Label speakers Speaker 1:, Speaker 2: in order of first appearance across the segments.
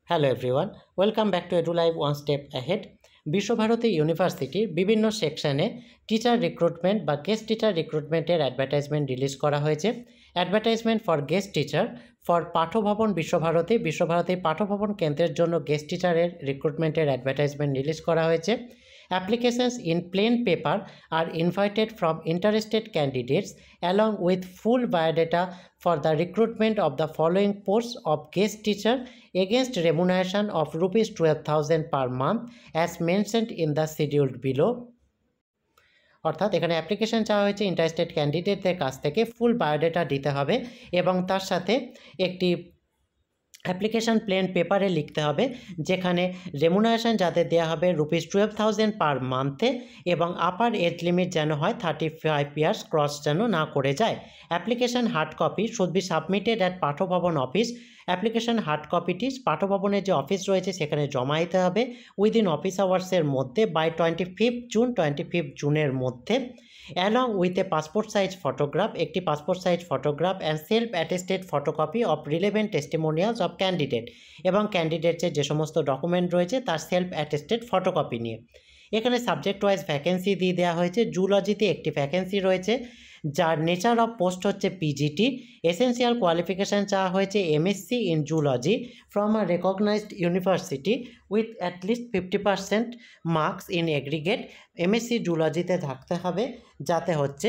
Speaker 1: Hello everyone, welcome back to Edulive one step ahead. Visva Bharati ইউনিভার্সিটির বিভিন্ন সেকশনে টিচার রিক্রুটমেন্ট বা গেস্ট টিচার রিক্রুটমেন্টের অ্যাডভার্টাইজমেন্ট রিলিজ করা হয়েছে। Advertisement for guest teacher for Patha Bhavana Visva Bharati Patha Bhavana কেন্দ্রের জন্য গেস্ট টিচারের রিক্রুটমেন্টের অ্যাডভার্টাইজমেন্ট রিলিজ করা হয়েছে। Applications in plain paper are invited from interested candidates along with full biodata for the recruitment of the following posts of guest teacher against remuneration of rupees 12,000 per month as mentioned in the schedule below. অর্থাৎ এখানে application চাওয়া হয়েছে interested ক্যান্ডিডেটদের কাছ থেকে ফুল biodata দিতে হবে এবং তার সাথে একটি অ্যাপ্লিকেশান প্লেন পেপারে লিখতে হবে যেখানে রেমুনারেশন যাদের দেওয়া হবে রুপিস 12,000 পার মান্থে এবং আপার এজ লিমিট যেন হয় 35 ইয়ার্স ক্রস যেন না করে যায়। Application hard copy should be submitted at Patha Bhavana office. Application hard কপিটি পাঠভবনের যে অফিস রয়েছে সেখানে জমা দিতে হবে উইদিন অফিস আওয়ার্সের মধ্যে বাই 25 জুনের মধ্যে along with a passport size photograph, একটি passport size photograph and self attested photocopy of relevant testimonials of candidate এবং ক্যান্ডিডেটের যে সমস্ত ডকুমেন্ট রয়েছে তার সেলফ অ্যাটেস্টেড ফটোকপি নিয়ে। এখানে সাবজেক্ট ওয়াইজ ভ্যাকেন্সি দিয়ে দেওয়া হয়েছে। জুলজিতে একটি ভ্যাকেন্সি রয়েছে যার নেচার অফ পোস্ট হচ্ছে পিজিটি। এসেন্সিয়াল কোয়ালিফিকেশান চাওয়া হয়েছে MSc in zoology from a recognised university with at least 50% marks in aggregate. MSc জুলজিতে থাকতে হবে যাতে হচ্ছে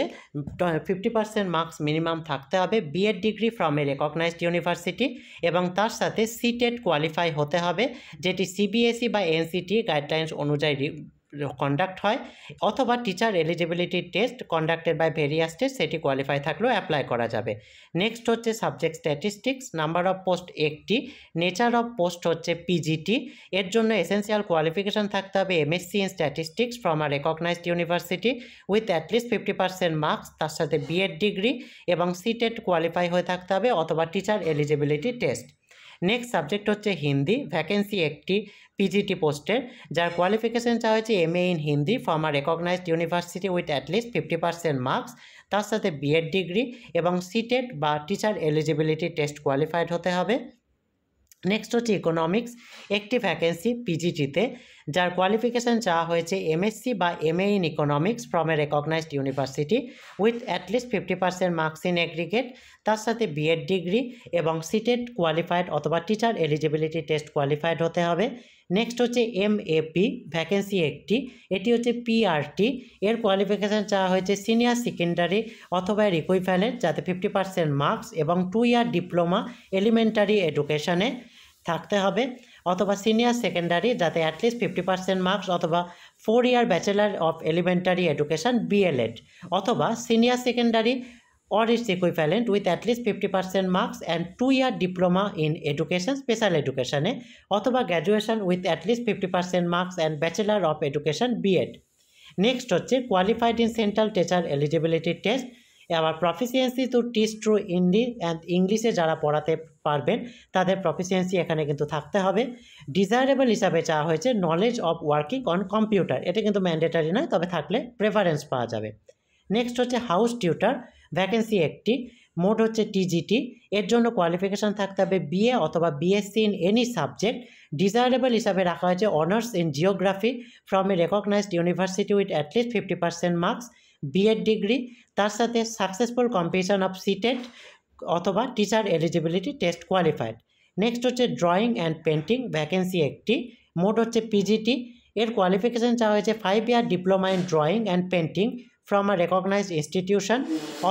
Speaker 1: 50% মার্কস মিনিমাম থাকতে হবে। BEd degree from a recognised university এবং তার সাথে সিটেট কোয়ালিফাই হতে হবে যেটি সিবিএসই বা এনসিটি গাইডলাইন্স অনুযায়ী কন্ডাক্ট হয় অথবা teacher eligibility test conducted by various test সেটি কোয়ালিফাই থাকলেও অ্যাপ্লাই করা যাবে। নেক্সট হচ্ছে subject statistics, number of post একটি, নেচার অফ পোস্ট হচ্ছে পিজিটি। এর জন্য এসেন্সিয়াল কোয়ালিফিকেশান থাকতে হবে MSc in statistics from a recognised university with at least 50% marks, তার সাথে বিএড ডিগ্রি এবং সিটেট কোয়ালিফাই হয়ে থাকতে হবে অথবা teacher eligibility test. Next subject হচ্ছে হিন্দি, ভ্যাকেন্সি একটি পিজিটি পোস্টের যার কোয়ালিফিকেশান চাওয়া হয়েছে MA in Hindi from a recognised university with at least 50% marks, তার সাথে বিএড ডিগ্রি এবং সিটেট বা টিচার এলিজিবিলিটি টেস্ট কোয়ালিফাইড হতে হবে। নেক্সট হচ্ছে ইকোনমিক্স, একটি ভ্যাকেন্সি পিজিটিতে যার কোয়ালিফিকেশান চাওয়া হয়েছে এমএসসি বা MA in economics from a recognised university with at least 50% marks in aggregate, তার সাথে বিএড ডিগ্রি এবং সিটেট কোয়ালিফাইড অথবা টিচার এলিজিবিলিটি টেস্ট কোয়ালিফাইড হতে হবে। নেক্সট হচ্ছে এমএপি, ভ্যাকেন্সি একটি, এটি হচ্ছে পিআরটি, এর কোয়ালিফিকেশান চাওয়া হয়েছে সিনিয়র সেকেন্ডারি অথবা এর ইকুইভ্যালেন্ট যাতে 50% মার্কস এবং 2 ইয়ার ডিপ্লোমা এলিমেন্টারি এডুকেশানে থাকতে হবে অথবা সিনিয়র সেকেন্ডারি যাতে অ্যাটলিস্ট 50% মার্কস অথবা 4 year bachelor of elementary education BElEd অথবা senior secondary or its equivalent with at least 50% marks and 2 year diploma in education special education অথবা graduation with at least 50% marks and bachelor of education BEd। Next হচ্ছে qualified in central teacher eligibility test. আবার proficiency to teach through Hindi and ইংলিশে যারা পড়াতে পারবেন তাদের proficiency এখানে কিন্তু থাকতে হবে। ডিজায়ারেবল হিসাবে চাওয়া হয়েছে knowledge of working on computer, এটা কিন্তু ম্যান্ডেটারি নয় তবে থাকলে প্রেফারেন্স পাওয়া যাবে। নেক্সট হচ্ছে হাউস টিউটার, ভ্যাকেন্সি একটি, মোড হচ্ছে টিজিটি, এর জন্য কোয়ালিফিকেশান থাকতে হবে বিএ অথবা BSc in any subject. Desirable হিসাবে রাখা হয়েছে honours in geography from a recognised university with at least 50% marks, BEd degree, তার সাথে সাকসেসফুল কম্পিটিশন অফ সিটেট অথবা teacher eligibility test qualified. Next হচ্ছে ড্রয়িং অ্যান্ড পেন্টিং, ভ্যাকেন্সি একটি, mode হচ্ছে PGT, এর কোয়ালিফিকেশান চাওয়া হয়েছে 5 year diploma in drawing and painting from a recognized institution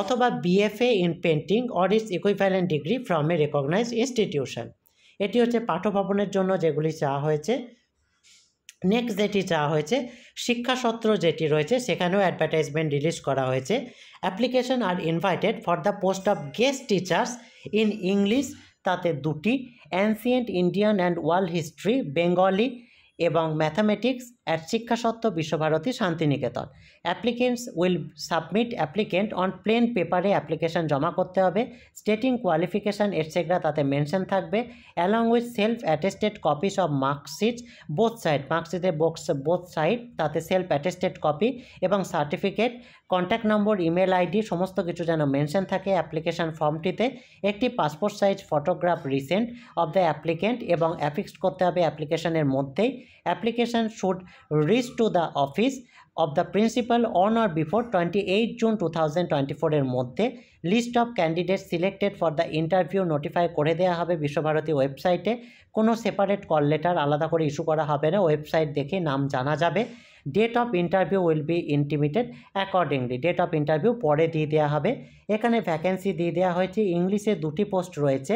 Speaker 1: অথবা BFA in painting or its equivalent degree from a recognized institution। এটি হচ্ছে পাঠভবনের জন্য যেগুলি চাওয়া হয়েছে। নেক্সট যেটি চাওয়া হয়েছে শিক্ষাসত্র যেটি রয়েছে সেখানেও অ্যাডভার্টাইজমেন্ট রিলিজ করা হয়েছে। Application are invited for the post of guest teachers in English, তাতে দুটি, ancient Indian and world history Bengali এবং mathematics Siksha Satra Visva Bharati Santiniketan. Applicants will submit applicant on plain পেপারে অ্যাপ্লিকেশন জমা করতে হবে, স্টেটিং কোয়ালিফিকেশান এটসেট্রা তাতে মেনশন থাকবে, along with self attested copies of marksheet both side, মার্কশিটের বোথ সাইড তাতে সেলফ অ্যাটেস্টেড কপি এবং certificate, contact number, email ID সমস্ত কিছু যেন মেনশন থাকে অ্যাপ্লিকেশান ফর্মটিতে, একটি passport size photograph recent of the applicant এবং অ্যাফিক্সড করতে হবে অ্যাপ্লিকেশনের মধ্যেই। Application should reach to the office of the principal on or before 28 June 2024 এর মধ্যে। List of candidate selected for the interview notify করে দেওয়া হবে বিশ্বভারতী ওয়েবসাইটে। কোনো সেপারেট কল লেটার আলাদা করে ইস্যু করা হবে না, ওয়েবসাইট দেখে নাম জানা যাবে। Date of interview will be intimated accordingly, date of interview পরে দিয়ে দেওয়া হবে। এখানে ভ্যাকেন্সি দিয়ে দেওয়া হয়েছে, ইংলিশে 2টি পোস্ট রয়েছে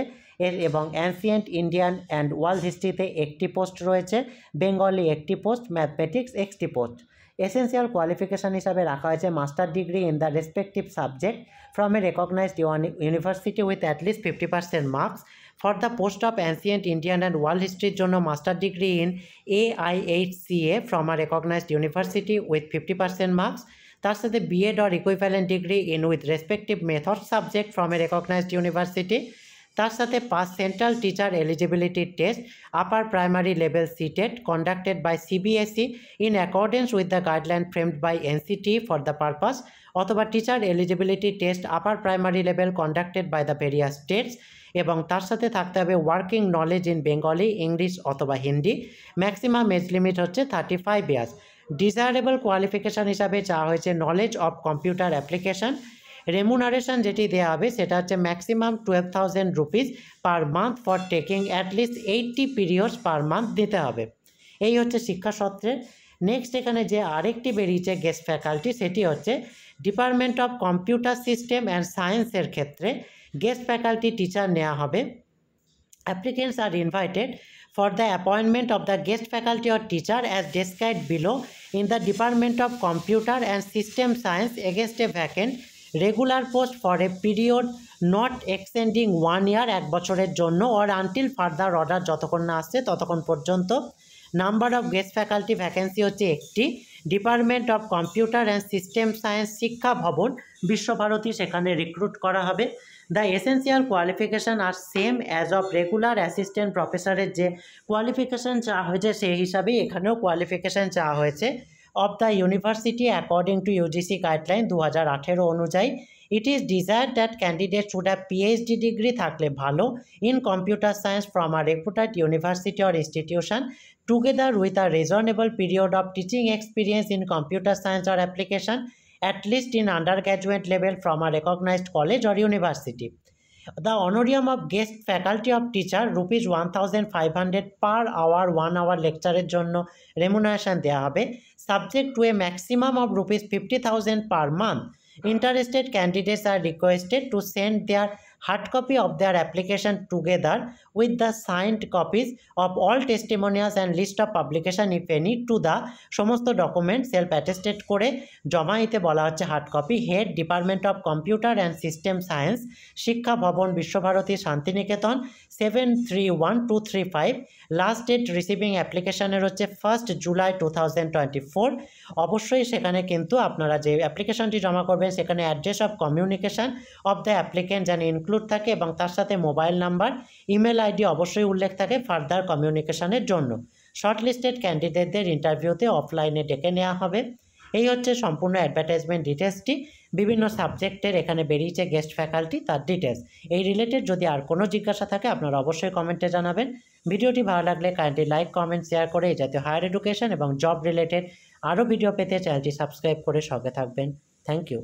Speaker 1: এবং অ্যানসিয়েন্ট ইন্ডিয়ান অ্যান্ড ওয়ার্ল্ড হিস্ট্রিতে 1টি পোস্ট রয়েছে, বেঙ্গলি 1টি পোস্ট, ম্যাথমেটিক্স 1টি পোস্ট। এসেন্সিয়াল কোয়ালিফিকেশান হিসাবে রাখা হয়েছে master degree in the respective subject from a recognised university with at least 50% marks. For the post of ancient Indian and world হিস্ট্রির জন্য master degree in AIHCA from a recognised university with 50% marks. তার সাথে BEd or equivalent degree in with respective method subject from a recognised university. তার সাথে pass central teacher eligibility test upper primary level CTET conducted by CBSE in accordance with the guideline framed by NCTE for the purpose, অথবা teacher eligibility test upper primary level conducted by the various states, এবং তার সাথে থাকতে হবে working knowledge in Bengali, English অথবা Hindi. Maximum age limit হচ্ছে 35 years. Desirable qualification হিসাবে চাওয়া হয়েছে knowledge of computer application. Remuneration যেটি দেওয়া হবে সেটা হচ্ছে maximum 12,000 rupees per month for taking at least 80 periods per month দিতে হবে। এই হচ্ছে শিক্ষাসত্রের। নেক্সট এখানে যে আরেকটি বেরিয়েছে গেস্ট ফ্যাকাল্টি, সেটি হচ্ছে department of computer system and সায়েন্সের ক্ষেত্রে গেস্ট ফ্যাকাল্টি টিচার নেওয়া হবে। Applicants are invited for the appointment of the guest faculty or teacher as described below in the Department of Computer and System Science against a vacant regular post for a period not exceeding 1 year, 1 বছরের জন্য, or until further order, যতক্ষণ না আসছে ততক্ষণ পর্যন্ত। Number of guest faculty vacancy হচ্ছে 1টি। Department of computer and system science Siksha Bhavana Visva Bharati, সেখানে রিক্রুট করা হবে। The essential qualification are same as of regular assistant প্রফেসরের যে কোয়ালিফিকেশান চাওয়া হয়েছে সেই হিসাবেই এখানেও কোয়ালিফিকেশান চাওয়া হয়েছে। Of the university according to UGC guideline 2018 অনুযায়ী, it is desired that candidate should have PhD degree থাকলে ভালো in computer science from a রেপুটেড university or institution together with a reasonable period of teaching experience in computer science or application, at least in undergraduate level from a recognized college or university. The honorarium of guest faculty of teacher rupees 1,500 per hour, 1 hour lecture জন্য remuneration দেওয়া হবে, subject to a maximum of rupees 50,000 per month. Interested candidates are requested to send their hard copy of their application together with the signed copies of all testimonials and list of publication if any to the সমস্ত document self attested করে জমা দিতে বলা হচ্ছে hard copy. Head department of computer and system science Siksha Bhavana Visva Bharati Santiniketan 731235। Last date receiving অ্যাপ্লিকেশানের হচ্ছে 1 জুলাই 2024। অবশ্যই সেখানে কিন্তু আপনারা যে অ্যাপ্লিকেশনটি জমা করবেন সেখানে address of communication of the applicant যেন ইনক্লুড থাকে এবং তার সাথে মোবাইল নাম্বার, ইমেল আইডি অবশ্যই উল্লেখ থাকে ফার্দার কমিউনিকেশানের জন্য। শর্টলিস্টেড ক্যান্ডিডেটদের ইন্টারভিউতে অফলাইনে ডেকে নেওয়া হবে। এই হচ্ছে সম্পূর্ণ অ্যাডভার্টাইজমেন্ট ডিটেলসটি। বিভিন্ন সাবজেক্টের এখানে বেরিয়েছে গেস্ট ফ্যাকাল্টি, তার ডিটেলস। এই রিলেটেড যদি আর কোনো জিজ্ঞাসা থাকে আপনারা অবশ্যই কমেন্টে জানাবেন। ভিডিওটি ভালো লাগলে কাইন্ডলি লাইক, কমেন্ট, শেয়ার করে এই জাতীয় হায়ার এডুকেশন এবং জব রিলেটেড আরও ভিডিও পেতে চ্যানেলটি সাবস্ক্রাইব করে সঙ্গে থাকবেন। Thank you.